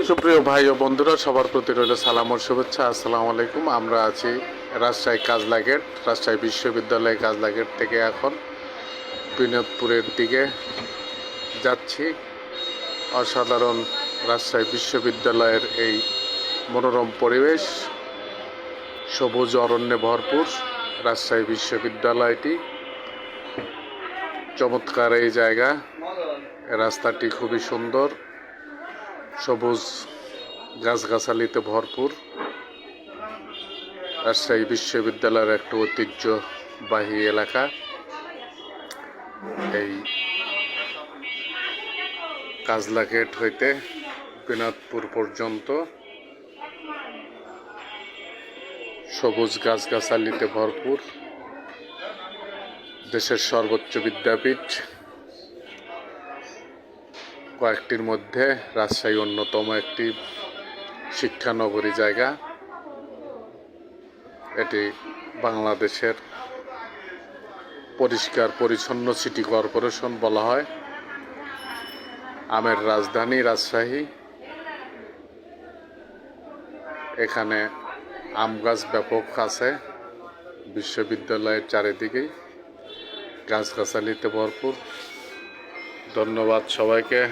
সুপ্রিয় ভাই ও বন্ধুরা, সবার প্রতি রইল সালাম ও শুভেচ্ছা। আসসালামু আলাইকুম। আমরা আছি রাজশাহী কাজলা গেট, রাজশাহী বিশ্ববিদ্যালয় কাজলা গেট থেকে এখন বিনোদপুরের দিকে যাচ্ছি। অসাধারণ রাজশাহী বিশ্ববিদ্যালয়ের এই মনোরম পরিবেশ, সবুজ অরণ্যে ভরপুর রাজশাহী বিশ্ববিদ্যালয়টি। চমৎকার এই জায়গা, রাস্তাটি খুবই সুন্দর, সবুজ গাছগাছালিতে ভরপুর। রাজশাহী বিশ্ববিদ্যালয়ের একটা ঐতিহ্যবাহী এলাকা। এই কাজলা গেট হইতে বিনোদপুর পর্যন্ত সবুজ গাছগাছালিতে ভরপুর। দেশের সর্বোচ্চ বিদ্যাপীঠ কয়েকটির মধ্যে রাজশাহী অন্যতম একটি শিক্ষানগরী জায়গা। এটি বাংলাদেশের পরিষ্কার পরিচ্ছন্ন সিটি কর্পোরেশন বলা হয়। আমের রাজধানী রাজশাহী। এখানে আম গাছ ব্যাপক আছে। বিশ্ববিদ্যালয়ের চারিদিকেই গাছগাছালিতে ভরপুর। ধন্যবাদ সবাইকে।